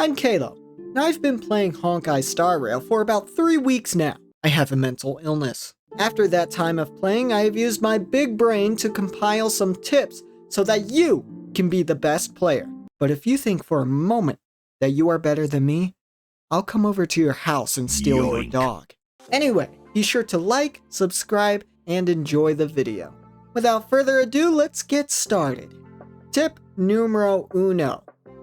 I'm Kalo, and I've been playing Honkai Star Rail for about 3 weeks now. I have a mental illness. After that time of playing, I have used my big brain to compile some tips so that you can be the best player. But if you think for a moment that you are better than me, I'll come over to your house and steal your dog. Anyway, be sure to like, subscribe, and enjoy the video. Without further ado, let's get started. Tip numero uno.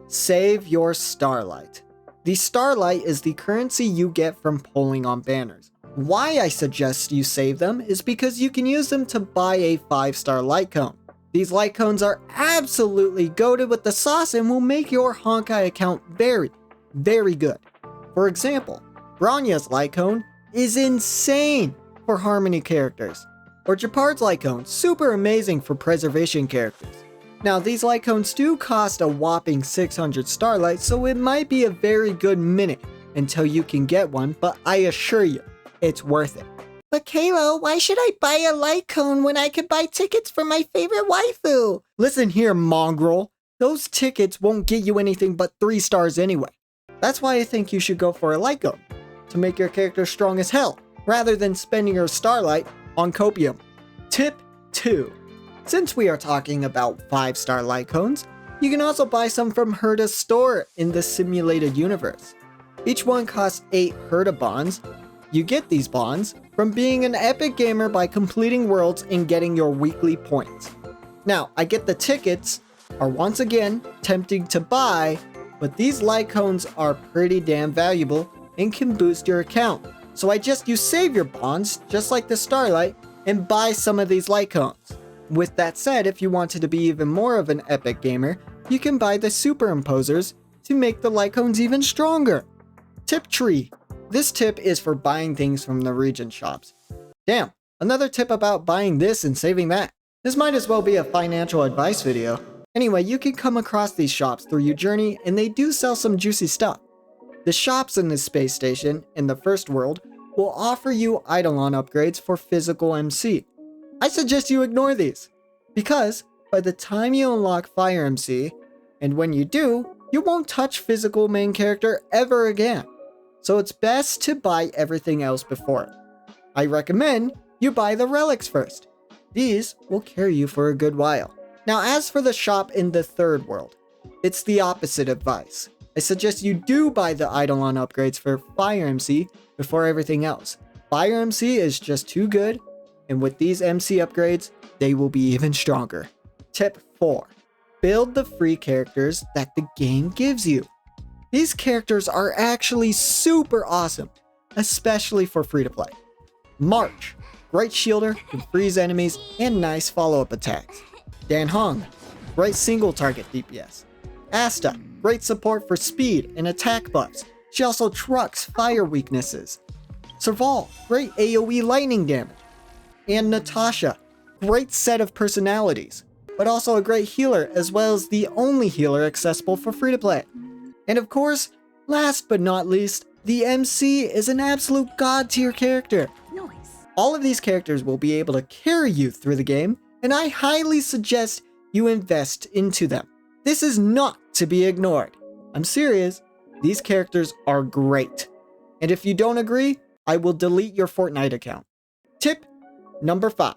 Save your Starlight. The Starlight is the currency you get from pulling on banners. Why I suggest you save them is because you can use them to buy a 5-star light cone. These light cones are absolutely goated with the sauce and will make your Honkai account very, very good. For example, Bronya's light cone is insane for Harmony characters, or Japard's light cone, super amazing for preservation characters. Now these light cones do cost a whopping 600 Starlight, so it might be a very good minute until you can get one, but I assure you, it's worth it. But Kalo, why should I buy a light cone when I could buy tickets for my favorite waifu? Listen here, mongrel. Those tickets won't get you anything but 3 stars anyway. That's why I think you should go for a light cone, to make your character strong as hell, rather than spending your Starlight on copium. Tip 2. Since we are talking about 5-star light cones, you can also buy some from Herda's store in the simulated universe. Each one costs 8 Herda bonds. You get these bonds from being an epic gamer by completing worlds and getting your weekly points. Now, I get the tickets are once again tempting to buy, but these light cones are pretty damn valuable and can boost your account. So I just you save your bonds, just like the Starlight, and buy some of these light cones. With that said, if you wanted to be even more of an epic gamer, you can buy the superimposers to make the light cones even stronger. Tip 3. This tip is for buying things from Norwegian Shops. Damn, another tip about buying this and saving that. This might as well be a financial advice video. Anyway, you can come across these shops through your journey, and they do sell some juicy stuff. The shops in this space station, in the first world, will offer you Eidolon upgrades for physical MC. I suggest you ignore these, because by the time you unlock Fire MC, and when you do, you won't touch physical main character ever again. So it's best to buy everything else before it. I recommend you buy the Relics first. These will carry you for a good while. Now as for the shop in the third world, it's the opposite advice. I suggest you do buy the Eidolon upgrades for Fire MC before everything else. Fire MC is just too good, and with these MC upgrades, they will be even stronger. Tip 4. Build the free characters that the game gives you. These characters are actually super awesome, especially for free-to-play. March, great shielder, can freeze enemies, and nice follow-up attacks. Dan Hong, great single target DPS. Asta, great support for speed and attack buffs. She also trucks fire weaknesses. Serval, great AoE lightning damage. And Natasha, great set of personalities, but also a great healer as well as the only healer accessible for free-to-play. And of course, last but not least, the MC is an absolute god tier character. Nice. All of these characters will be able to carry you through the game, and I highly suggest you invest into them. This is not to be ignored. I'm serious, these characters are great. And if you don't agree, I will delete your Fortnite account. Tip number 5.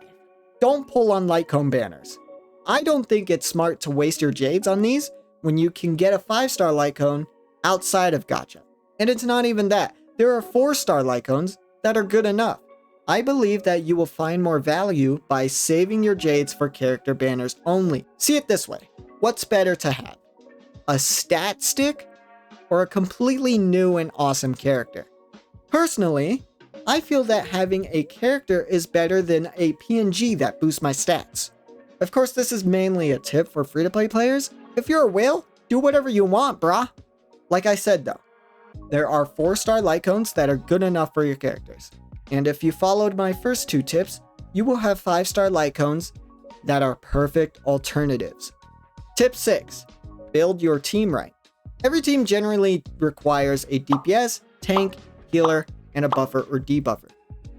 Don't pull on light cone banners. I don't think it's smart to waste your jades on these when you can get a 5-star light cone outside of gacha. And it's not even that. There are 4-star light cones that are good enough. I believe that you will find more value by saving your jades for character banners only. See it this way. What's better to have? A stat stick or a completely new and awesome character? Personally, I feel that having a character is better than a PNG that boosts my stats. Of course, this is mainly a tip for free-to-play players. If you're a whale, do whatever you want, brah. Like I said though, there are 4-star light cones that are good enough for your characters. And if you followed my first 2 tips, you will have 5-star light cones that are perfect alternatives. Tip 6. Build your team right. Every team generally requires a DPS, tank, healer, and a buffer or debuffer.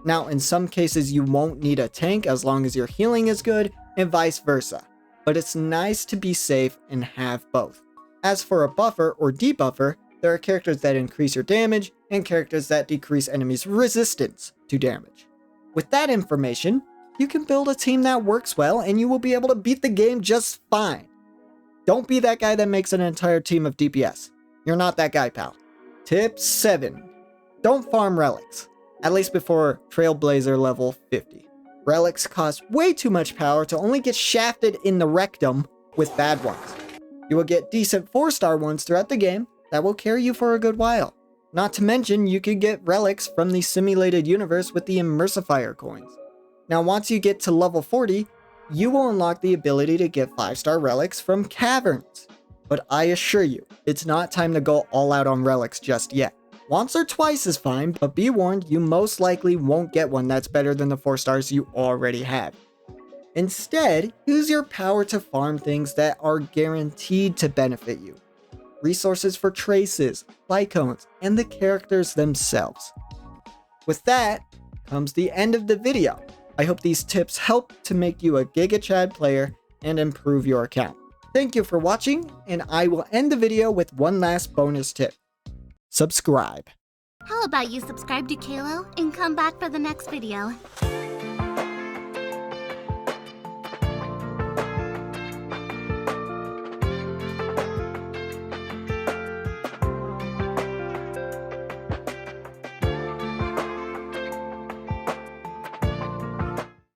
Now, in some cases, you won't need a tank as long as your healing is good, and vice versa. But it's nice to be safe and have both. As for a buffer or debuffer, There are characters that increase your damage, and characters that decrease enemies' resistance to damage. With that information, you can build a team that works well, and you will be able to beat the game just fine. Don't be that guy that makes an entire team of DPS. You're not that guy, pal. Tip 7. Don't farm relics, at least before Trailblazer level 50. Relics cost way too much power to only get shafted in the rectum with bad ones. You will get decent 4-star ones throughout the game that will carry you for a good while. Not to mention, you could get relics from the simulated universe with the Immersifier coins. Now, once you get to level 40, you will unlock the ability to get 5-star relics from caverns. But I assure you, it's not time to go all out on relics just yet. Once or twice is fine, but be warned, you most likely won't get one that's better than the 4 stars you already have. Instead, use your power to farm things that are guaranteed to benefit you. Resources for traces, lycones, and the characters themselves. With that comes the end of the video. I hope these tips help to make you a Giga Chad player and improve your account. Thank you for watching, and I will end the video with one last bonus tip. Subscribe. How about you subscribe to Kalo and come back for the next video?